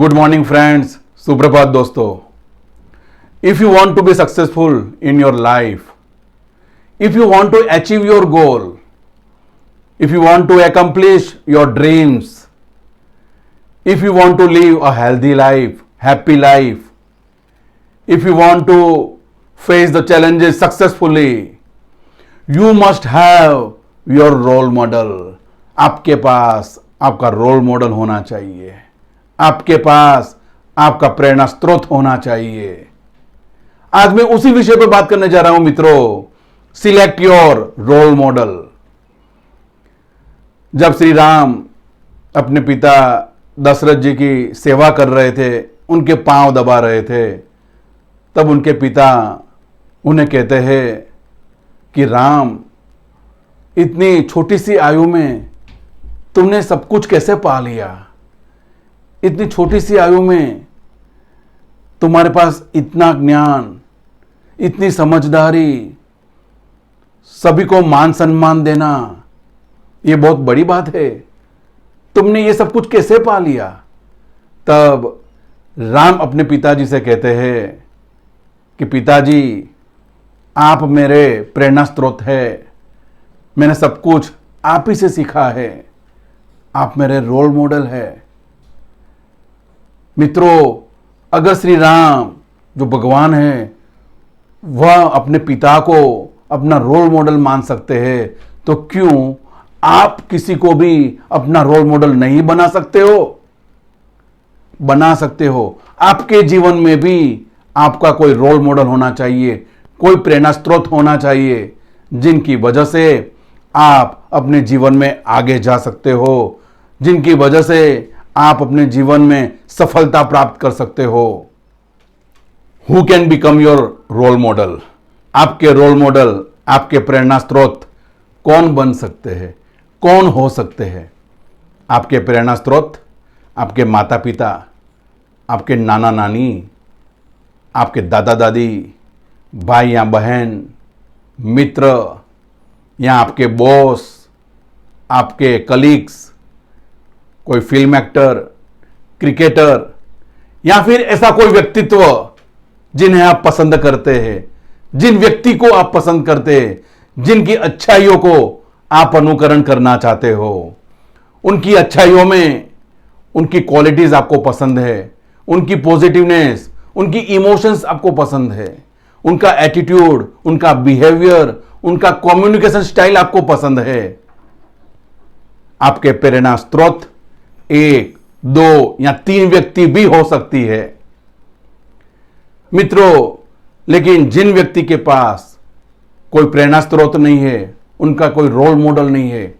Good morning friends, सुप्रभात दोस्तों। If you want to be successful in your life, if you want to achieve your goal, if you want to accomplish your dreams, if you want to live a healthy life, happy life, if you want to face the challenges successfully, you must have your role model. आपके पास आपका role model होना चाहिए, आपके पास आपका प्रेरणा स्रोत होना चाहिए। आज मैं उसी विषय पर बात करने जा रहा हूं मित्रों। Select your role model. जब श्री राम अपने पिता दशरथ जी की सेवा कर रहे थे, उनके पांव दबा रहे थे, तब उनके पिता उन्हें कहते हैं कि राम, इतनी छोटी सी आयु में तुमने सब कुछ कैसे पा लिया? इतनी छोटी सी आयु में तुम्हारे पास इतना ज्ञान, इतनी समझदारी, सभी को मान सम्मान देना, यह बहुत बड़ी बात है। तुमने ये सब कुछ कैसे पा लिया? तब राम अपने पिताजी से कहते हैं कि पिताजी, आप मेरे प्रेरणा स्रोत है, मैंने सब कुछ आप ही से सीखा है, आप मेरे रोल मॉडल है। मित्रों, अगर श्री राम जो भगवान है वह अपने पिता को अपना रोल मॉडल मान सकते हैं, तो क्यों आप किसी को भी अपना रोल मॉडल नहीं बना सकते हो? बना सकते हो। आपके जीवन में भी आपका कोई रोल मॉडल होना चाहिए, कोई प्रेरणा स्रोत होना चाहिए, जिनकी वजह से आप अपने जीवन में आगे जा सकते हो, जिनकी वजह से आप अपने जीवन में सफलता प्राप्त कर सकते हो। Who can become your role model? आपके रोल मॉडल, आपके प्रेरणा स्रोत कौन बन सकते हैं, कौन हो सकते हैं? आपके प्रेरणा स्रोत आपके माता पिता, आपके नाना नानी, आपके दादा दादी, भाई या बहन, मित्र, या आपके बॉस, आपके कलीग्स, कोई फिल्म एक्टर, क्रिकेटर, या फिर ऐसा कोई व्यक्तित्व जिन्हें आप पसंद करते हैं, जिन व्यक्ति को आप पसंद करते हैं, जिनकी अच्छाइयों को आप अनुकरण करना चाहते हो। उनकी अच्छाइयों में उनकी क्वालिटीज आपको पसंद है, उनकी पॉजिटिवनेस, उनकी इमोशंस आपको पसंद है, उनका एटीट्यूड, उनका बिहेवियर, उनका कम्युनिकेशन स्टाइल आपको पसंद है। आपके प्रेरणा स्रोत 1, 2 या 3 व्यक्ति भी हो सकती है मित्रों। लेकिन जिन व्यक्ति के पास कोई प्रेरणा स्रोत नहीं है, उनका कोई रोल मॉडल नहीं है,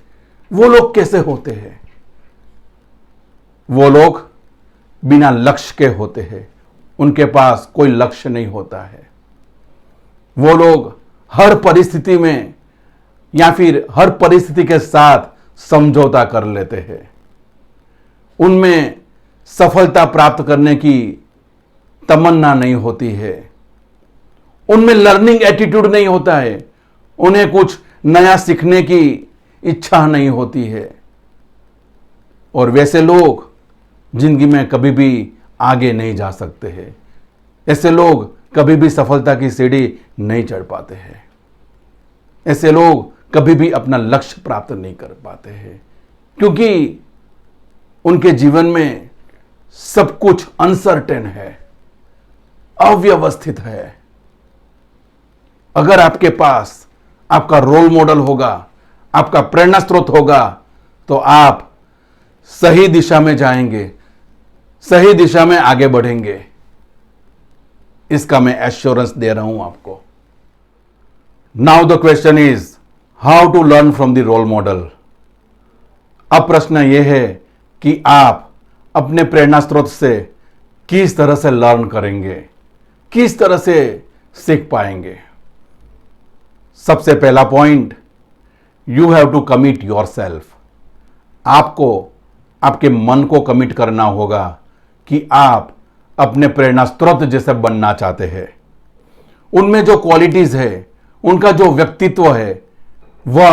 वो लोग कैसे होते हैं? वो लोग बिना लक्ष्य के होते हैं, उनके पास कोई लक्ष्य नहीं होता है। वो लोग हर परिस्थिति में या फिर हर परिस्थिति के साथ समझौता कर लेते हैं। उनमें सफलता प्राप्त करने की तमन्ना नहीं होती है, उनमें लर्निंग एटीट्यूड नहीं होता है, उन्हें कुछ नया सीखने की इच्छा नहीं होती है। और वैसे लोग जिंदगी में कभी भी आगे नहीं जा सकते हैं। ऐसे लोग कभी भी सफलता की सीढ़ी नहीं चढ़ पाते हैं। ऐसे लोग कभी भी अपना लक्ष्य प्राप्त नहीं कर पाते हैं, क्योंकि उनके जीवन में सब कुछ अनसर्टेन है, अव्यवस्थित है। अगर आपके पास आपका रोल मॉडल होगा, आपका प्रेरणा स्रोत होगा, तो आप सही दिशा में जाएंगे, सही दिशा में आगे बढ़ेंगे। इसका मैं एश्योरेंस दे रहा हूं आपको। Now the question is how to learn from the role model. अब प्रश्न यह है कि आप अपने प्रेरणा स्रोत से किस तरह से लर्न करेंगे, किस तरह से सीख पाएंगे। सबसे पहला point, you have to commit yourself. आपको आपके मन को कमिट करना होगा कि आप अपने प्रेरणा स्रोत जैसे बनना चाहते हैं। उनमें जो क्वालिटीज है, उनका जो व्यक्तित्व है, वह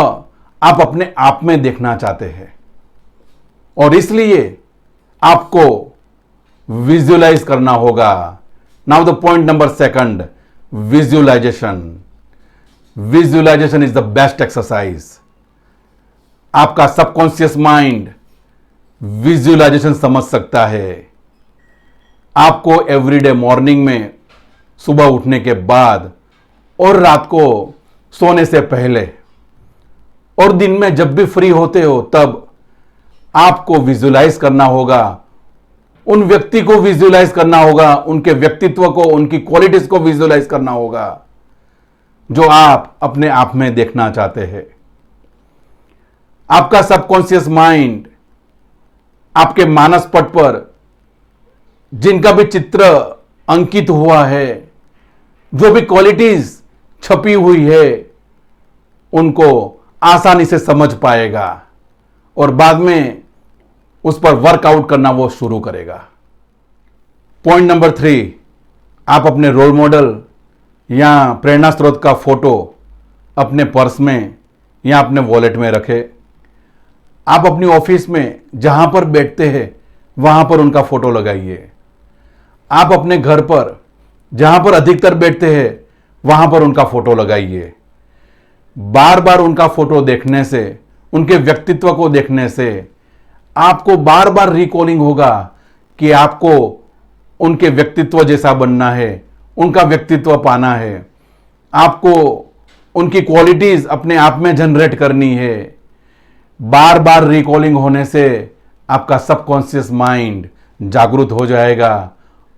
आप अपने आप में देखना चाहते हैं। और इसलिए आपको विजुअलाइज करना होगा। Now the point number second, visualization. Visualization is the best exercise. आपका सबकॉन्शियस माइंड विजुअलाइजेशन समझ सकता है। आपको एवरीडे मॉर्निंग में, सुबह उठने के बाद और रात को सोने से पहले और दिन में जब भी फ्री होते हो तब आपको विजुअलाइज करना होगा, उन व्यक्ति को विजुअलाइज करना होगा, उनके व्यक्तित्व को, उनकी क्वालिटीज को विजुअलाइज करना होगा जो आप अपने आप में देखना चाहते हैं। आपका सबकॉन्शियस माइंड आपके मानस पट पर जिनका भी चित्र अंकित हुआ है, जो भी क्वालिटीज छपी हुई है, उनको आसानी से समझ पाएगा और बाद में उस पर वर्कआउट करना वो शुरू करेगा। पॉइंट नंबर 3, आप अपने रोल मॉडल या प्रेरणा स्रोत का फोटो अपने पर्स में या अपने वॉलेट में रखें। आप अपनी ऑफिस में जहां पर बैठते हैं वहां पर उनका फोटो लगाइए। आप अपने घर पर जहां पर अधिकतर बैठते हैं वहां पर उनका फोटो लगाइए। बार बार उनका फोटो देखने से, उनके व्यक्तित्व को देखने से आपको बार बार रिकॉलिंग होगा कि आपको उनके व्यक्तित्व जैसा बनना है, उनका व्यक्तित्व पाना है, आपको उनकी क्वालिटीज अपने आप में जनरेट करनी है। बार बार रिकॉलिंग होने से आपका सबकॉन्शियस माइंड जागरूक हो जाएगा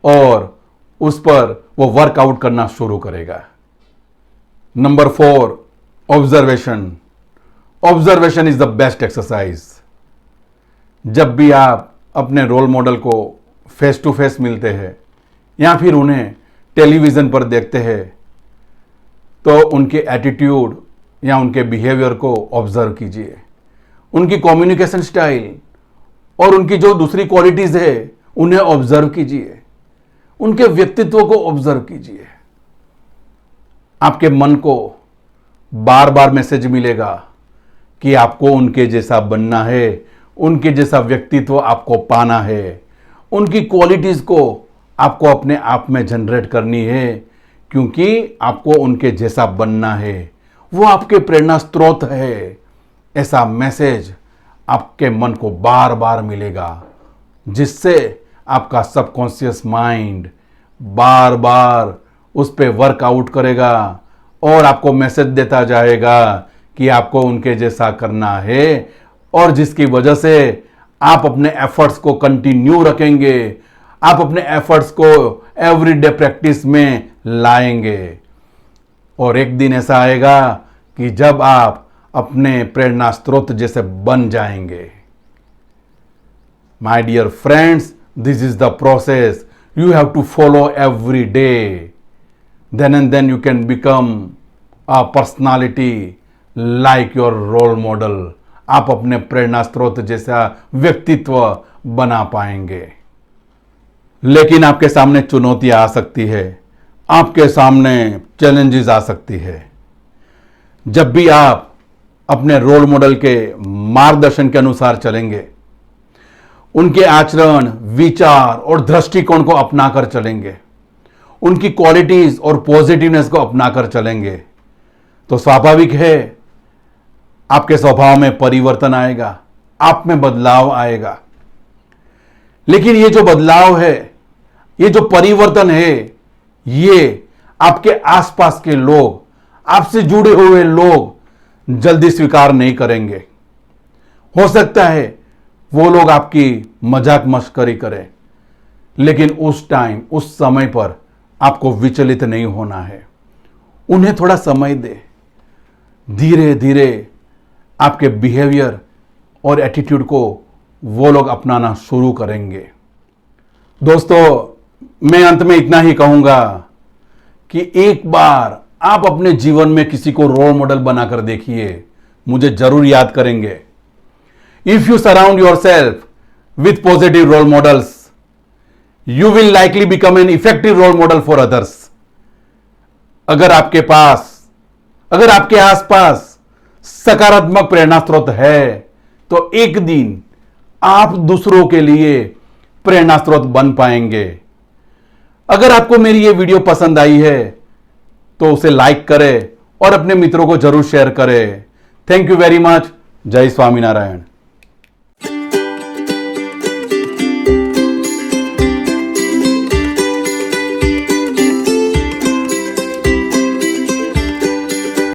और उस पर वो वर्कआउट करना शुरू करेगा। Number 4, observation. Observation is the best exercise. जब भी आप अपने रोल मॉडल को फेस टू फेस मिलते हैं या फिर उन्हें टेलीविजन पर देखते हैं तो उनके एटीट्यूड या उनके बिहेवियर को ऑब्जर्व कीजिए। उनकी कम्युनिकेशन स्टाइल और उनकी जो दूसरी क्वालिटीज है उन्हें ऑब्जर्व कीजिए। उनके व्यक्तित्व को ऑब्जर्व कीजिए। आपके मन को बार बार मैसेज मिलेगा कि आपको उनके जैसा बनना है, उनके जैसा व्यक्तित्व आपको पाना है, उनकी क्वालिटीज को आपको अपने आप में जनरेट करनी है क्योंकि आपको उनके जैसा बनना है। वो आपके प्रेरणा स्रोत है। ऐसा मैसेज आपके मन को बार बार मिलेगा जिससे आपका सबकॉन्शियस माइंड बार बार उस पर वर्कआउट करेगा और आपको मैसेज देता जाएगा कि आपको उनके जैसा करना है और जिसकी वजह से आप अपने एफर्ट्स को कंटिन्यू रखेंगे, आप अपने एफर्ट्स को एवरीडे प्रैक्टिस में लाएंगे और एक दिन ऐसा आएगा कि जब आप अपने प्रेरणा स्रोत जैसे बन जाएंगे। My dear friends, this is the process you have to follow every day. Then and then you can become a personality like your role model. आप अपने प्रेरणा स्रोत जैसा व्यक्तित्व बना पाएंगे। लेकिन आपके सामने चुनौतियां आ सकती है, आपके सामने चैलेंजेस आ सकती है। जब भी आप अपने रोल मॉडल के मार्गदर्शन के अनुसार चलेंगे, उनके आचरण, विचार और दृष्टिकोण को अपनाकर चलेंगे, उनकी क्वालिटीज और पॉजिटिवनेस को अपनाकर चलेंगे, तो स्वाभाविक है आपके स्वभाव में परिवर्तन आएगा, आप में बदलाव आएगा। लेकिन ये जो बदलाव है, ये जो परिवर्तन है, ये आपके आसपास के लोग, आपसे जुड़े हुए लोग जल्दी स्वीकार नहीं करेंगे। हो सकता है वो लोग आपकी मजाक मस्करी करें, लेकिन उस टाइम, उस समय पर आपको विचलित नहीं होना है। उन्हें थोड़ा समय दे। धीरे धीरे आपके बिहेवियर और एटीट्यूड को वो लोग अपनाना शुरू करेंगे। दोस्तों, मैं अंत में इतना ही कहूंगा कि एक बार आप अपने जीवन में किसी को रोल मॉडल बनाकर देखिए, मुझे जरूर याद करेंगे। If you surround yourself with positive role models, you will likely become an effective role model for others. अगर आपके आसपास सकारात्मक प्रेरणा स्रोत है तो एक दिन आप दूसरों के लिए प्रेरणा स्रोत बन पाएंगे। अगर आपको मेरी ये वीडियो पसंद आई है तो उसे लाइक करें और अपने मित्रों को जरूर शेयर करें। Thank you very much. जय स्वामीनारायण।